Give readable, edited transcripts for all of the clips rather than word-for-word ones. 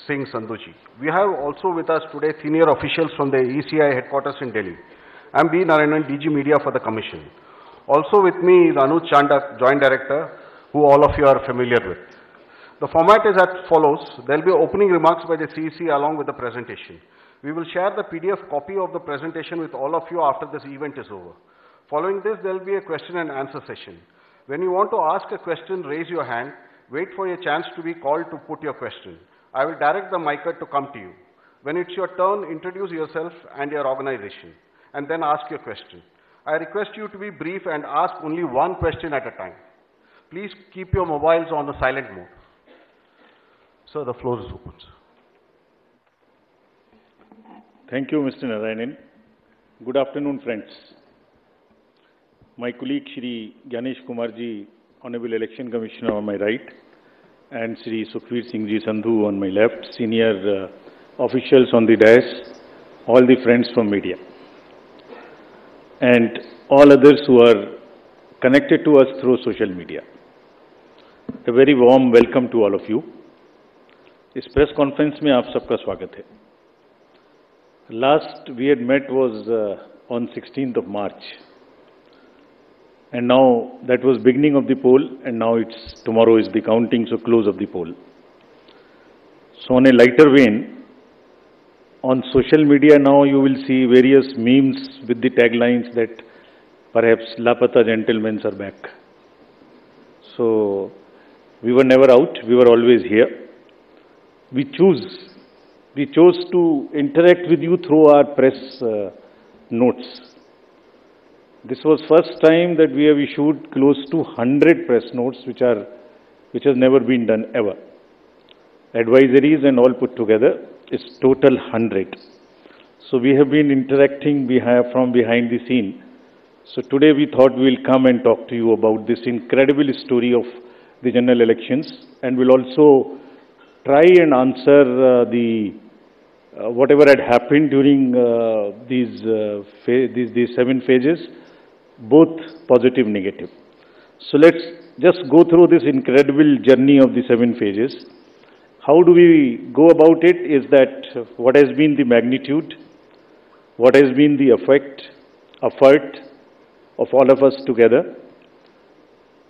Singh Sandhuji. We have also with us today senior officials from the ECI headquarters in Delhi. I am B. Narayanan, DG Media for the Commission. Also with me is Anuj Chandak, Joint Director, who all of you are familiar with. The format is as follows. There will be opening remarks by the CEC along with the presentation. We will share the PDF copy of the presentation with all of you after this event is over. Following this, there will be a question and answer session. When you want to ask a question, raise your hand. Wait for your chance to be called to put your question. I will direct the micer to come to you. When it's your turn, introduce yourself and your organization, and then ask your question. I request you to be brief and ask only one question at a time. Please keep your mobiles on the silent mode. Sir, the floor is open. Thank you, Mr. Narayanan. Good afternoon, friends. My colleague, Shri Gyanesh Kumarji, Honorable Election Commissioner on my right, and Shri Sukhveer Singh Ji Sandhu on my left, senior officials on the dais, all the friends from media, and all others who are connected to us through social media. A very warm welcome to all of you. इस press conference में आप सबका स्वागत है. Last we had met was on 16th of March. And now that was beginning of the poll, and now tomorrow is the counting, so close of the poll. So on a lighter vein, on social media now you will see various memes with the taglines that perhaps Lapata gentlemen are back. So we were never out, we were always here. We chose to interact with you through our press notes. This was first time that we have issued close to 100 press notes, which has never been done ever. Advisories and all put together is total 100. So we have been interacting from behind the scene. So today we thought we'll come and talk to you about this incredible story of the general elections, and we'll also try and answer whatever had happened during these 7 phases, both positive, negative. So let's just go through this incredible journey of the 7 phases. How do we go about it is that what has been the magnitude, what has been the effort of all of us together.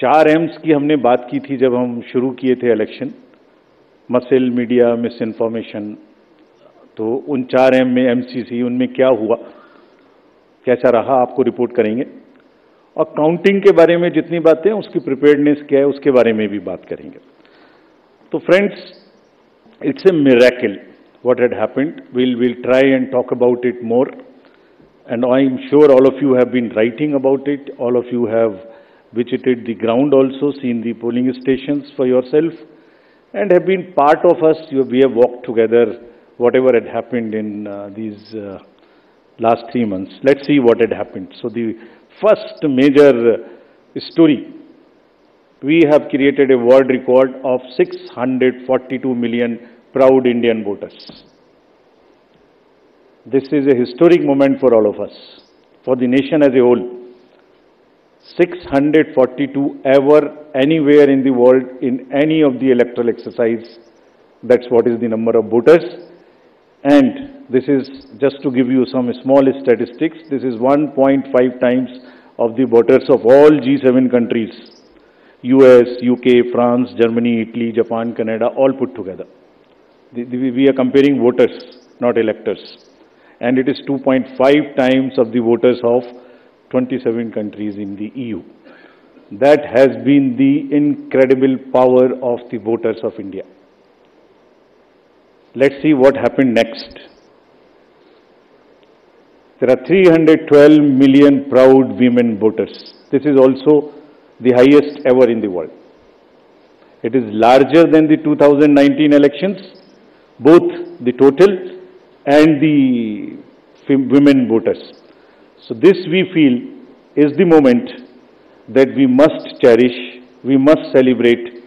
4 M's की हमने बात की थी जब हम शुरू किए थे election, muscle, media, miss information. तो उन 4 M में MCC, उनमें क्या हुआ, कैसा रहा, आपको रिपोर्ट करेंगे. और काउंटिंग के बारे में जितनी बातें हैं, उसकी प्रिपेयर्डनेस क्या है, उसके बारे में भी बात करेंगे. तो friends, it's a miracle what had happened. We'll try and talk about it more, and I'm sure all of you have been writing about it. All of you have visited the ground also, seen the polling stations for yourself, and have been part of us. We have walked together whatever had happened in these last 3 months. Let's see what had happened. So the first major story, we have created a world record of 642 million proud Indian voters. This is a historic moment for all of us, for the nation as a whole. 642 ever, anywhere in the world, in any of the electoral exercise. That's what is the number of voters. And this is, just to give you some small statistics, this is 1.5 times of the voters of all G7 countries. US, UK, France, Germany, Italy, Japan, Canada, all put together. We are comparing voters, not electors. And it is 2.5 times of the voters of 27 countries in the EU. That has been the incredible power of the voters of India. Let's see what happened next. There are 312 million proud women voters. This is also the highest ever in the world. It is larger than the 2019 elections, both the total and the women voters. So this, we feel, is the moment that we must cherish, we must celebrate,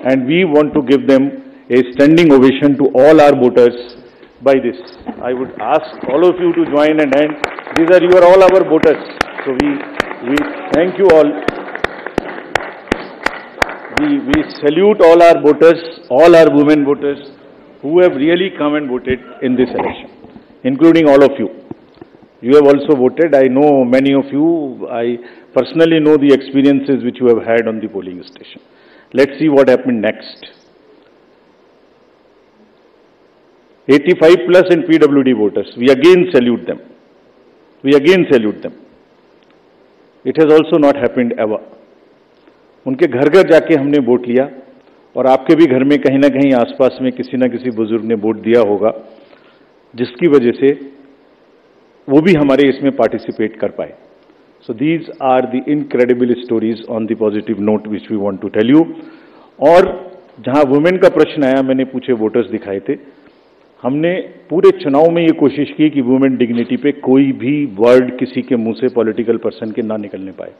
and we want to give them a standing ovation to all our voters by this. I would ask all of you to join and hand. These are all our voters. So we thank you all. We salute all our voters, all our women voters, who have really come and voted in this election, including all of you. You have also voted. I know many of you. I personally know the experiences which you have had on the polling station. Let's see what happened next. 85 plus in PWD voters. We again salute them. We again salute them. It has also not happened ever. उनके घर घर जाके हमने vote लिया और आपके भी घर में कहीं ना कहीं आसपास में किसी ना किसी बुजुर्ग ने वोट दिया होगा, जिसकी वजह से वो भी हमारे इसमें पार्टिसिपेट कर पाए. So these are the incredible stories on the positive note which we want to tell you. और जहां वुमेन का प्रश्न आया, मैंने पूछे वोटर्स दिखाए थे. हमने पूरे चुनाव में ये कोशिश की कि वुमेन डिग्निटी पे कोई भी वर्ड किसी के मुंह से पॉलिटिकल पर्सन के ना निकलने पाए.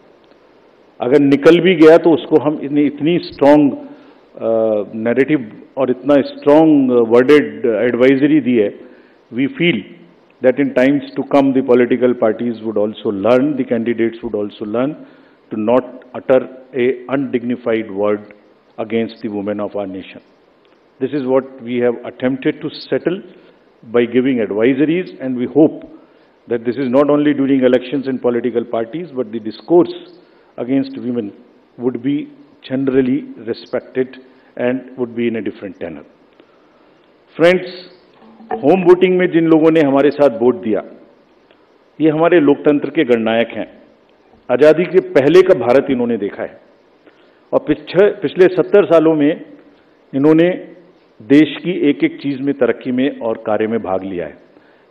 अगर निकल भी गया तो उसको हम इतनी स्ट्रॉन्ग नैरेटिव और इतना स्ट्रॉन्ग वर्डेड एडवाइजरी दी है. We feel that in times to come the political parties would also learn, the candidates would also learn to not utter a undignified word against the women of our nation. This is what we have attempted to settle by giving advisories, and we hope that this is not only during elections in political parties, but the discourse against women would be generally respected and would be in a different tenor. Friends, home voting में जिन लोगों ने हमारे साथ vote दिया, ये हमारे लोकतंत्र के गणनायक हैं. आज़ादी के पहले का भारत इन्होंने देखा है और पिछले 70 सालों में इन्होंने देश की एक एक चीज में, तरक्की में और कार्य में भाग लिया है.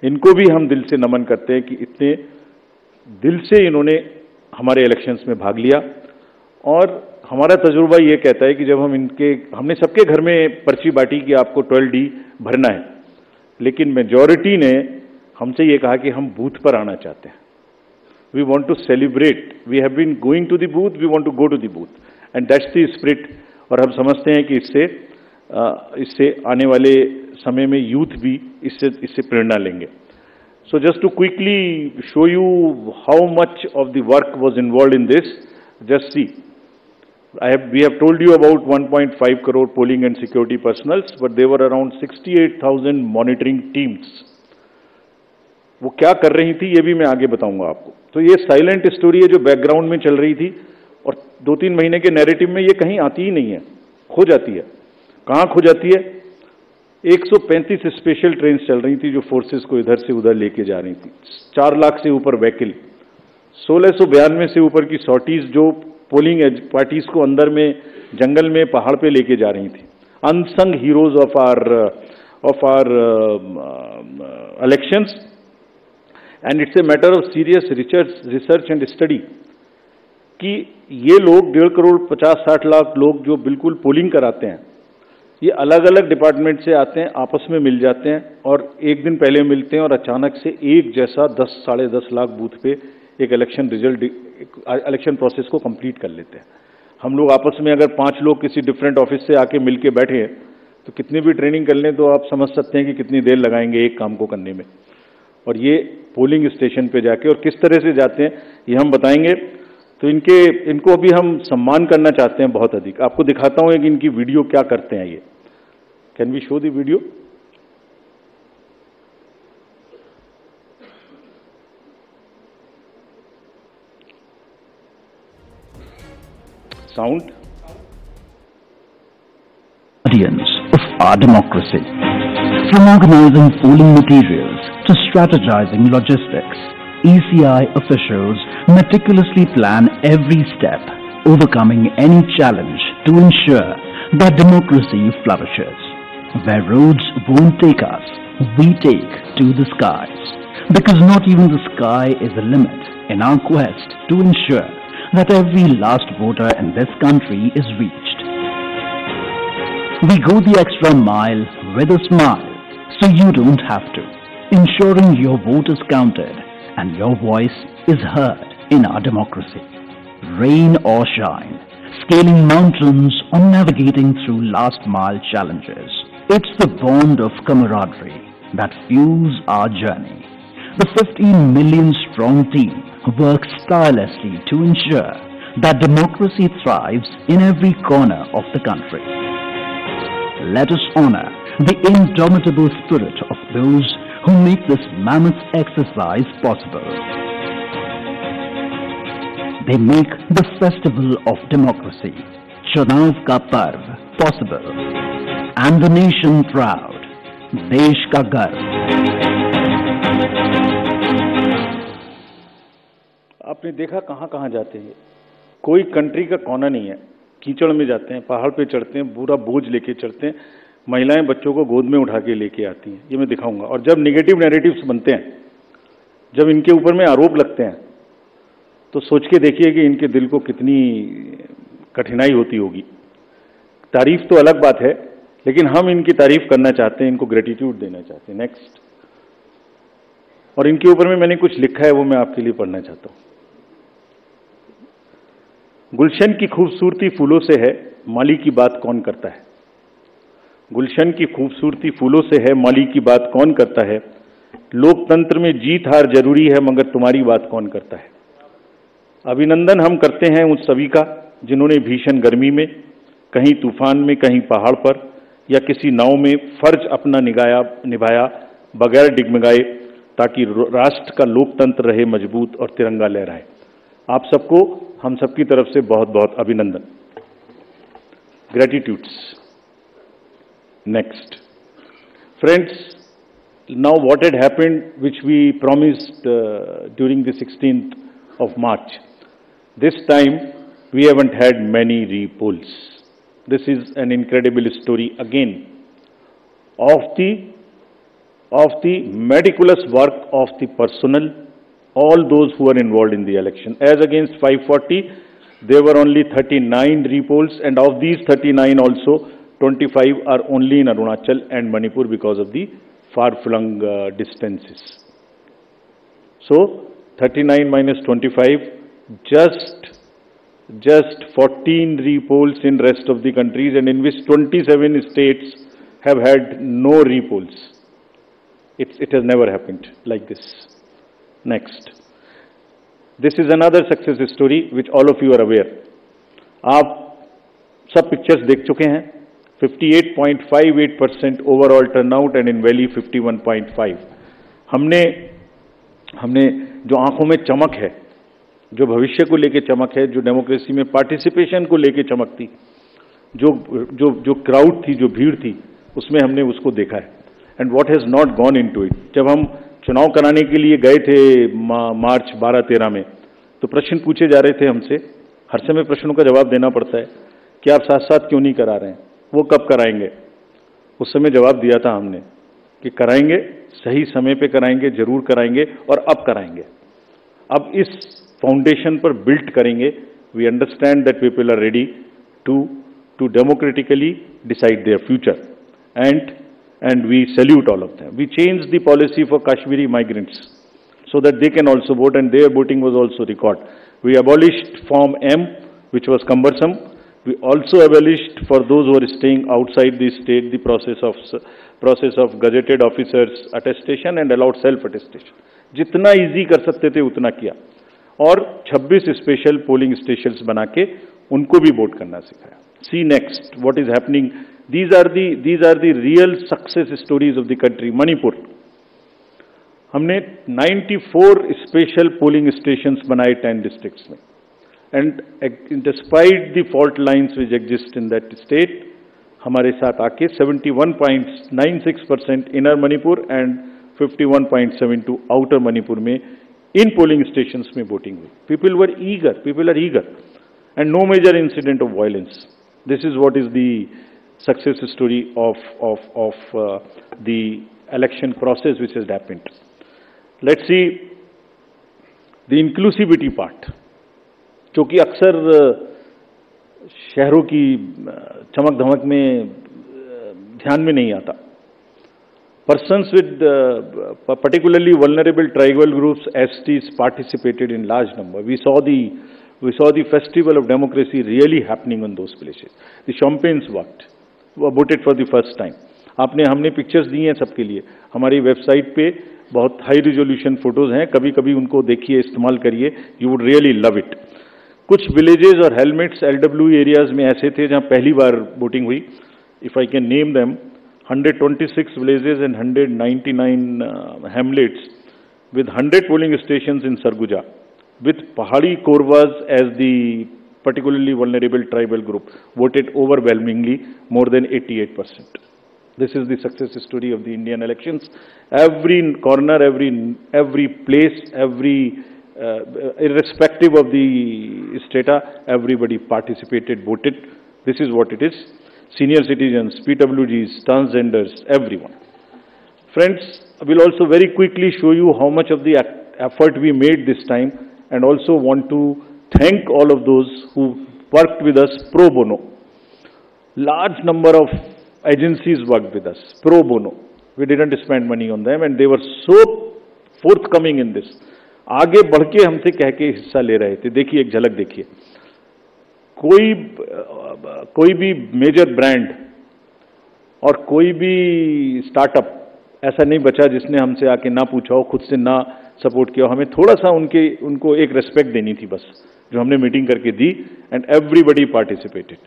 इनको भी हम दिल से नमन करते हैं कि इतने दिल से इन्होंने हमारे इलेक्शंस में भाग लिया. और हमारा तजुर्बा ये कहता है कि जब हमने सबके घर में पर्ची बांटी कि आपको 12D भरना है, लेकिन मेजॉरिटी ने हमसे ये कहा कि हम बूथ पर आना चाहते हैं. We want to celebrate. We have been going to the booth, we want to go to the booth, and that's the spirit. और हम समझते हैं कि इससे आने वाले समय में यूथ भी इससे प्रेरणा लेंगे. So just to quickly show you how much of the work was involved in this, just see. We have told you about 1.5 crore polling and security personals, but there were around 68,000 monitoring teams. वो क्या कर रही थी ये भी मैं आगे बताऊंगा आपको. तो ये साइलेंट स्टोरी है जो बैकग्राउंड में चल रही थी और 2-3 महीने के नैरेटिव में ये कहीं आती ही नहीं है, खो जाती है. कहाँ खो जाती है? 135 स्पेशल ट्रेन चल रही थी जो फोर्सेस को इधर से उधर लेके जा रही थी. 4 लाख से ऊपर व्हीकल, 1692 से ऊपर की सॉर्टीज जो पोलिंग पार्टीज को अंदर में जंगल में पहाड़ पे लेके जा रही थी. Unsung heroes of our elections, and it's a matter of serious research and study कि ये लोग 1.5 करोड़ 50-60 लाख लोग जो बिल्कुल पोलिंग कराते हैं, ये अलग अलग डिपार्टमेंट से आते हैं, आपस में मिल जाते हैं और एक दिन पहले मिलते हैं और अचानक से एक जैसा 10-10.5 लाख बूथ पे एक इलेक्शन प्रोसेस को कंप्लीट कर लेते हैं. हम लोग आपस में अगर 5 लोग किसी डिफरेंट ऑफिस से आके मिल के बैठे हैं तो कितनी भी ट्रेनिंग कर लें तो आप समझ सकते हैं कि कितनी देर लगाएंगे एक काम को करने में. और ये पोलिंग स्टेशन पे जाके और किस तरह से जाते हैं ये हम बताएंगे. तो इनको अभी हम सम्मान करना चाहते हैं बहुत अधिक. आपको दिखाता हूं कि इनकी वीडियो क्या करते हैं. ये can we show the video? Sound. Guardians of our democracy. From organizing polling materials to strategizing logistics, ECI officials meticulously plan every step, overcoming any challenge to ensure that democracy flourishes. Where roads won't take us, we take to the skies. Because not even the sky is a limit in our quest to ensure that every last voter in this country is reached. We go the extra mile with a smile, so you don't have to, ensuring your vote is counted and your voice is heard in our democracy. Rain or shine, scaling mountains or navigating through last mile challenges, it's the bond of camaraderie that fuels our journey. The 15 million strong team works tirelessly to ensure that democracy thrives in every corner of the country. Let us honor the indomitable spirit of those who make this mammoth exercise possible. They make the festival of democracy, Chunav ka Parv, possible, and the nation proud, Desh ka Garv. आपने देखा कहाँ कहाँ जाते हैं, कोई country का कोना नहीं है, कीचड़ में जाते हैं, पहाड़ पे चढ़ते हैं, पूरा बोझ लेके चढ़ते हैं, महिलाएं बच्चों को गोद में उठा के लेके आती हैं, ये मैं दिखाऊंगा। और जब नेगेटिव नैरेटिव्स बनते हैं, जब इनके ऊपर में आरोप लगते हैं, तो सोच के देखिए कि इनके दिल को कितनी कठिनाई होती होगी। तारीफ तो अलग बात है, लेकिन हम इनकी तारीफ करना चाहते हैं, इनको ग्रेटिट्यूड देना चाहते हैं। नेक्स्ट। और इनके ऊपर में मैंने कुछ लिखा है, वो मैं आपके लिए पढ़ना चाहता हूं। गुलशन की खूबसूरती फूलों से है, माली की बात कौन करता है। गुलशन की खूबसूरती फूलों से है, माली की बात कौन करता है। लोकतंत्र में जीत हार जरूरी है, मगर तुम्हारी बात कौन करता है। अभिनंदन हम करते हैं उन सभी का जिन्होंने भीषण गर्मी में, कहीं तूफान में, कहीं पहाड़ पर या किसी नाव में फर्ज अपना निभाया बगैर डिगमगाए, ताकि राष्ट्र का लोकतंत्र रहे मजबूत और तिरंगा लहराए। आप सबको हम सबकी तरफ से बहुत बहुत अभिनंदन। Gratitudes. Next. Friends, now what had happened, which we promised during the 16th of March, this time we haven't had many repolls. This is an incredible story again of the meticulous work of the personnel, all those who are involved in the election. As against 540, there were only 39 repolls, and of these 39 also 25 are only in Arunachal and Manipur because of the far-flung distances. So 39 minus 25, just 14 repolls in rest of the countries, and in which 27 states have had no repolls. It has never happened like this. Next. This is another success story which all of you are aware. आप सब pictures देख चुके हैं। 58.58% overall turnout and in valley 51.5। हमने जो आंखों में चमक है, जो भविष्य को लेके चमक है, जो डेमोक्रेसी में पार्टिसिपेशन को लेके चमक थी, जो क्राउड थी, जो भीड़ थी, उसमें हमने उसको देखा है। And what has not gone into it. जब हम चुनाव कराने के लिए गए थे मार्च 12-13 में, तो प्रश्न पूछे जा रहे थे हमसे, हर समय प्रश्नों का जवाब देना पड़ता है कि आप साथ साथ क्यों नहीं करा रहे हैं, वो कब कराएंगे। उस समय जवाब दिया था हमने कि कराएंगे, सही समय पे कराएंगे, जरूर कराएंगे और अब कराएंगे। अब इस फाउंडेशन पर बिल्ड करेंगे। We understand that people are ready to democratically decide their future, and we salute all of them. We changed the policy for Kashmiri migrants so that they can also vote, and their voting was also recorded. We abolished Form M, which was cumbersome. We also abolished for those who are staying outside the state the process of gazetted officers attestation and allowed self-attestation. जितना easy कर सकते थे उतना किया, और 26 special polling stations बना के उनको भी वोट करना सिखाया। See next what is happening. These are the real success stories of the country. Manipur, हमने 94 स्पेशल पोलिंग स्टेशंस बनाए 10 डिस्ट्रिक्ट्स में, and despite the fault lines which exist in that state, हमारे साथ आके 71.96% inner Manipur and 51.72 outer Manipur में इन polling stations में voting हुई। People are eager and no major incident of violence. This is what is the success story of the election process which has happened. Let's see the inclusivity part, जो कि अक्सर शहरों की चमक धमक में ध्यान में नहीं आता। Persons with particularly vulnerable tribal groups, STs, participated in large number. We saw the festival of democracy really happening on those places. The champagnes voted for the first time. हमने पिक्चर्स दी हैं सबके लिए, हमारी वेबसाइट पे बहुत high resolution photos हैं, कभी कभी उनको देखिए, इस्तेमाल करिए, you would really love it. कुछ विलेजेस और हेलमेट्स LW एरियाज में ऐसे थे जहां पहली बार वोटिंग हुई। If I can name them, 126 villages and 199 hamlets with 100 polling stations in Sarguja, with Pahadi Korwas as the particularly vulnerable tribal group, voted overwhelmingly, more than 88%. This is the success story of the Indian elections. Every corner, every place, irrespective of the strata, everybody participated, voted. This is what it is. Senior citizens, PWGs, transgenders, everyone. Friends, I will also very quickly show you how much of the effort we made this time, and also want to thank all of those who worked with us pro bono. Large number of agencies worked with us pro bono. We didn't spend money on them and they were so forthcoming in this. आगे बढ़ के हमसे कह के हिस्सा ले रहे थे. देखिए एक झलक देखिए. कोई भी मेजर ब्रांड और कोई भी स्टार्टअप ऐसा नहीं बचा जिसने हमसे आके ना पूछा हो, खुद से ना सपोर्ट किया. हमें थोड़ा सा उनको एक रेस्पेक्ट देनी थी बस, जो हमने मीटिंग करके दी. And everybody participated,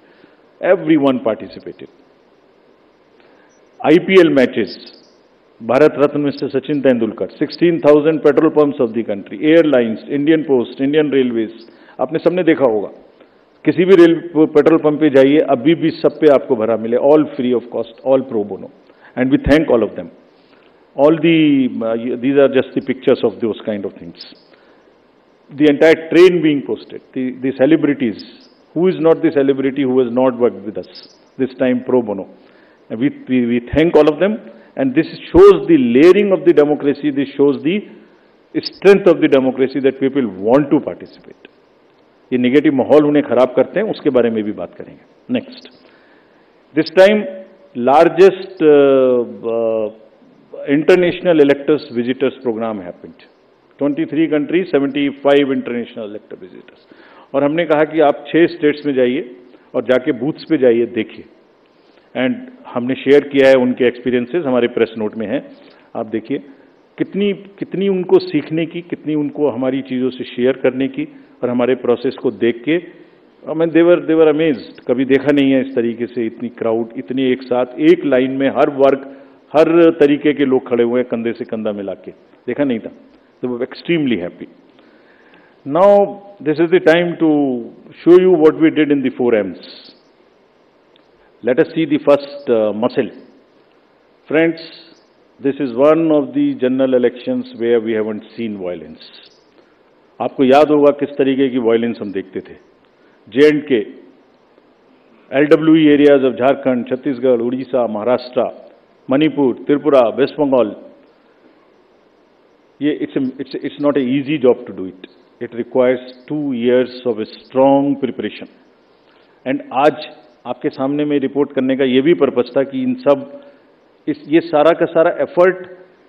everyone participated. IPL matches, Bharat Ratna mister Sachin Tendulkar, 16,000 petrol pumps of the country, airlines, Indian Post, Indian Railways. आपने सबने देखा होगा, किसी भी पेट्रोल पंप पे जाइए, अभी भी सब पे आपको भरा मिले, all free of cost, all pro bono. And we thank all of them. These are just the pictures of those kind of things. The entire train being posted, the celebrities. Who is not the celebrity who has not worked with us this time pro bono? And we thank all of them, and this shows the layering of the democracy. This shows the strength of the democracy that people want to participate. ये negative माहौल उन्हें खराब करते हैं, उसके बारे में भी बात करेंगे. Next, this time largest international electors visitors program happened. 23 countries, 75 international elector visitors. और हमने कहा कि आप 6 स्टेट्स में जाइए और जाके बूथ्स पे जाइए, देखिए. एंड हमने शेयर किया है उनके एक्सपीरियंसेस, हमारे प्रेस नोट में है. आप देखिए कितनी उनको सीखने की, कितनी उनको हमारी चीज़ों से शेयर करने की, और हमारे प्रोसेस को देख के मैं देवर अमेज्ड. कभी देखा नहीं है इस तरीके से इतनी क्राउड, इतनी एक साथ एक लाइन में हर वर्ग, हर तरीके के लोग खड़े हुए हैं, कंधे से कंधा मिला के. देखा नहीं था. They were extremely happy. Now, this is the time to show you what we did in the 4 M's. Let us see the first muscle. Friends, this is one of the general elections where we haven't seen violence. आपको याद होगा किस तरीके की violence हम देखते थे. J&K, LWE areas of Jharkhand, Chhattisgarh, Odisha, Maharashtra, Manipur, Tripura, West Bengal. It's not an easy job to do it. It requires 2 years of a strong preparation. And आज आपके सामने में रिपोर्ट करने का ये भी पर्पस था कि ये सारा का सारा एफर्ट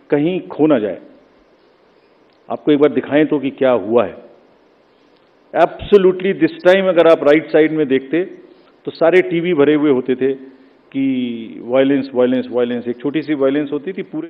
कहीं खो ना जाए. आपको एक बार दिखाएं तो कि क्या हुआ है. एब्सोल्युटली दिस टाइम अगर आप राइट साइड में देखते तो सारे टीवी भरे हुए होते थे कि वायलेंस वायलेंस वायलेंस. एक छोटी सी वायलेंस होती थी, पूरे